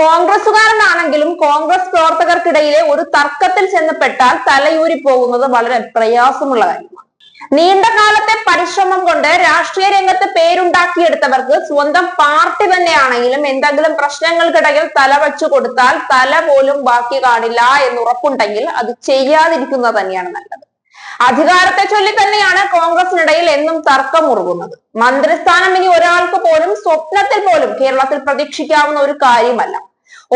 കോൺഗ്രസുകാരനാണെങ്കിലും കോൺഗ്രസ് പ്രവർത്തകർക്കിടയിലെ ഒരു തർക്കത്തിൽ ചെന്നപ്പെട്ടാൽ തലയൂരി പോകുന്നത് വളരെ പ്രയാസമുള്ള കാര്യമാണ്. നീണ്ട കാലത്തെ പരിശ്രമം കൊണ്ട് രാഷ്ട്രീയ രംഗത്ത് പേരുണ്ടാക്കിയെടുത്തവർക്ക് സ്വന്തം പാർട്ടി തന്നെയാണെങ്കിലും എന്തെങ്കിലും പ്രശ്നങ്ങൾക്കിടയിൽ തല വെച്ചു കൊടുത്താൽ തല പോലും ബാക്കി കാണില്ല എന്ന് ഉറപ്പുണ്ടെങ്കിൽ അത് ചെയ്യാതിരിക്കുന്നത് തന്നെയാണ് നല്ലത്. അധികാരത്തെ ചൊല്ലി തന്നെയാണ് കോൺഗ്രസിനിടയിൽ എന്നും തർക്കം ഉറുകുന്നത്. മന്ത്രിസ്ഥാനം ഇനി ഒരാൾക്ക് പോലും സ്വപ്നത്തിൽ പോലും കേരളത്തിൽ പ്രതീക്ഷിക്കാവുന്ന ഒരു കാര്യമല്ല.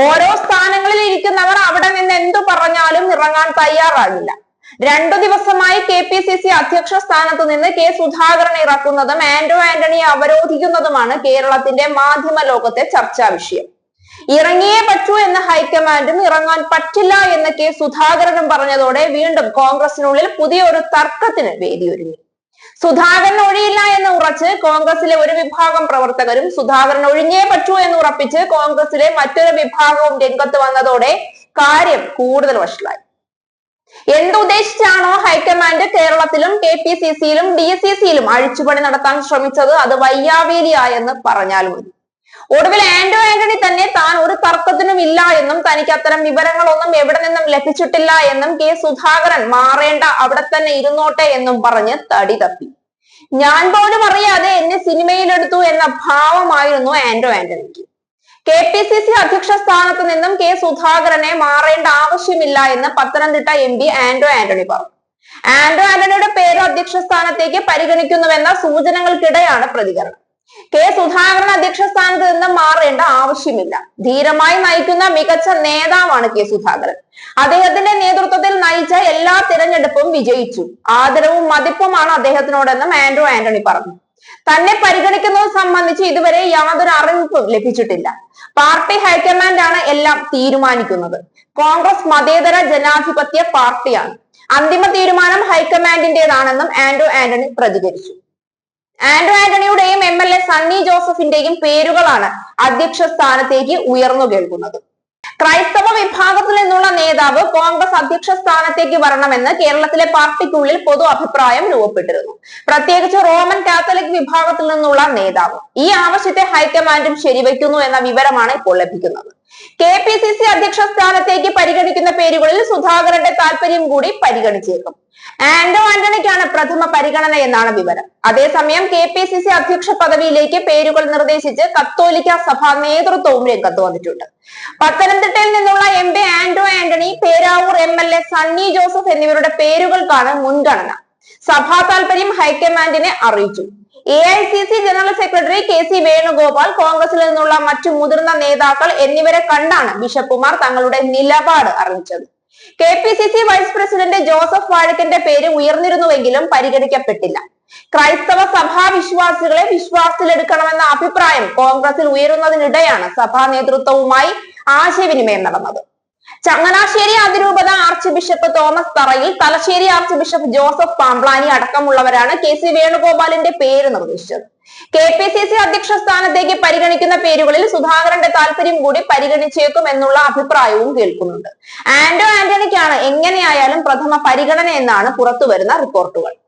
ഓരോ സ്ഥാനങ്ങളിൽ ഇരിക്കുന്നവർ അവിടെ നിന്ന് എന്തു പറഞ്ഞാലും ഇറങ്ങാൻ തയ്യാറാകില്ല. 2 ദിവസമായി KPCC അധ്യക്ഷ സ്ഥാനത്ത് നിന്ന് കെ സുധാകരനെ ഇറക്കുന്നതും ആന്റണിയെ അവരോധിക്കുന്നതുമാണ് കേരളത്തിന്റെ മാധ്യമ ലോകത്തെ ചർച്ചാ വിഷയം. ഇറങ്ങിയേ പറ്റൂ എന്ന് ഹൈക്കമാൻഡും ഇറങ്ങാൻ പറ്റില്ല എന്ന് കെ സുധാകരനും പറഞ്ഞതോടെ വീണ്ടും കോൺഗ്രസിനുള്ളിൽ പുതിയൊരു തർക്കത്തിന് വേദിയൊരുങ്ങി. സുധാകരൻ ഒഴിയില്ല എന്ന് ഉറച്ച് കോൺഗ്രസിലെ ഒരു വിഭാഗം പ്രവർത്തകരും സുധാകരൻ ഒഴിഞ്ഞേ പറ്റൂ എന്ന് ഉറപ്പിച്ച് കോൺഗ്രസിലെ മറ്റൊരു വിഭാഗവും രംഗത്ത് വന്നതോടെ കാര്യം കൂടുതൽ വഷളായി. എന്തുദ്ദേശിച്ചാണോ ഹൈക്കമാൻഡ് കേരളത്തിലും KPCCയിലും DCCയിലും അഴിച്ചുപണി നടത്താൻ ശ്രമിച്ചത് അത് വയ്യാവേലിയായെന്ന് പറഞ്ഞാൽ മതി. ഒടുവിൽ ആന്റണി തന്നെ താൻ ഒരു തർക്കത്തിനും ഇല്ല എന്നും തനിക്ക് അത്തരം വിവരങ്ങളൊന്നും എവിടെ നിന്നും ലഭിച്ചിട്ടില്ല എന്നും കെ സുധാകരൻ മാറേണ്ട അവിടെ തന്നെ ഇരുന്നോട്ടെ എന്നും പറഞ്ഞ് തടി തപ്പി. ഞാൻ പോലും അറിയാതെ എന്നെ സിനിമയിലെടുത്തു എന്ന ഭാവമായിരുന്നു ആന്റണിക്ക്. KPCC അധ്യക്ഷ സ്ഥാനത്ത് നിന്നും കെ സുധാകരനെ മാറേണ്ട ആവശ്യമില്ല എന്ന് പത്തനംതിട്ട MP ആന്റണി പറഞ്ഞു. ആന്റണിയുടെ പേര് അധ്യക്ഷ സ്ഥാനത്തേക്ക് പരിഗണിക്കുന്നുവെന്ന സൂചനകൾക്കിടെയാണ് പ്രതികരണം. കെ സുധാകരൻ അധ്യക്ഷ സ്ഥാനത്ത് നിന്ന് മാറേണ്ട ആവശ്യമില്ല. ധീരമായി നയിക്കുന്ന മികച്ച നേതാവാണ് കെ സുധാകരൻ. അദ്ദേഹത്തിന്റെ നേതൃത്വത്തിൽ നയിച്ച എല്ലാ തിരഞ്ഞെടുപ്പും വിജയിച്ചു. ആദരവും മതിപ്പുമാണ് അദ്ദേഹത്തിനോടെന്നും ആന്റണി പറഞ്ഞു. തന്നെ പരിഗണിക്കുന്നത് സംബന്ധിച്ച് ഇതുവരെ യാതൊരു അറിയിപ്പും ലഭിച്ചിട്ടില്ല. പാർട്ടി ഹൈക്കമാൻഡാണ് എല്ലാം തീരുമാനിക്കുന്നത്. കോൺഗ്രസ് മതേതര ജനാധിപത്യ പാർട്ടിയാണ്. അന്തിമ തീരുമാനം ഹൈക്കമാൻഡിന്റേതാണെന്നും ആന്റണി പ്രതികരിച്ചു. ആന്റണിയുടെയും MLA സണ്ണി ജോസഫിന്റെയും പേരുകളാണ് അധ്യക്ഷ സ്ഥാനത്തേക്ക് ഉയർന്നു കേൾക്കുന്നത്. ക്രൈസ്തവ വിഭാഗത്തിൽ നിന്നുള്ള നേതാവ് കോൺഗ്രസ് അധ്യക്ഷ സ്ഥാനത്തേക്ക് വരണമെന്ന് കേരളത്തിലെ പാർട്ടിക്കുള്ളിൽ പൊതു അഭിപ്രായം രൂപപ്പെട്ടിരുന്നു. പ്രത്യേകിച്ച് റോമൻ കാത്തലിക് വിഭാഗത്തിൽ നിന്നുള്ള നേതാവ്. ഈ ആവശ്യത്തെ ഹൈക്കമാൻഡും ശരിവയ്ക്കുന്നു എന്ന വിവരമാണ് ഇപ്പോൾ ലഭിക്കുന്നത്. KPCC അധ്യക്ഷ സ്ഥാനത്തേക്ക് പരിഗണിക്കുന്ന പേരുകളിൽ സുധാകരന്റെ താല്പര്യം കൂടി പരിഗണിച്ചേക്കും. ആന്റണിക്കാണ് പ്രഥമ പരിഗണന എന്നാണ് വിവരം. അതേസമയം KPCC അധ്യക്ഷ പദവിയിലേക്ക് പേരുകൾ നിർദ്ദേശിച്ച് കത്തോലിക്ക സഭാ നേതൃത്വവും രംഗത്ത് വന്നിട്ടുണ്ട്. പത്തനംതിട്ടയിൽ നിന്നുള്ള MP ആന്റണി, പേരാവൂർ MLA സണ്ണി ജോസഫ് എന്നിവരുടെ പേരുകൾക്കാണ് മുൻഗണന. സഭാ താല്പര്യം ഹൈക്കമാൻഡിനെ അറിയിച്ചു. AICC general secretary KC Venugopal, കോൺഗ്രസിൽ നിന്നുള്ള മറ്റു മുതിർന്ന നേതാക്കൾ എന്നിവരെ കണ്ടാണ് ബിഷപ്പുമാർ തങ്ങളുടെ നിലപാട് അറിയിച്ചത്. KPCC വൈസ് പ്രസിഡന്റ് ജോസഫ് വാഴക്കന്റെ പേര് ഉയർന്നിരുന്നുവെങ്കിലും പരിഗണിക്കപ്പെട്ടില്ല. ക്രൈസ്തവ സഭാ വിശ്വാസികളെ വിശ്വാസത്തിലെടുക്കണമെന്ന അഭിപ്രായം കോൺഗ്രസിൽ ഉയരുന്നതിനിടെയാണ് സഭാ നേതൃത്വവുമായി ആശയവിനിമയം നടന്നത്. ചങ്ങനാശ്ശേരി അതിരൂപത arch bishop Thomas Tharayil, Thalassery archbishop Joseph Pamplany അടക്കമുള്ളവരാണ് KC വേണുഗോപാലിന്റെ പേര് നിർദ്ദേശിച്ചത്. KPCC അധ്യക്ഷ സ്ഥാനത്തേക്ക് പരിഗണിക്കുന്ന പേരുകളിൽ സുധാകരന്റെ താല്പര്യം കൂടി പരിഗണിച്ചേക്കും എന്നുള്ള അഭിപ്രായവും കേൾക്കുന്നുണ്ട്. ആന്റണിക്കാണ് എങ്ങനെയായാലും പ്രഥമ പരിഗണന എന്നാണ് പുറത്തുവരുന്ന റിപ്പോർട്ടുകൾ.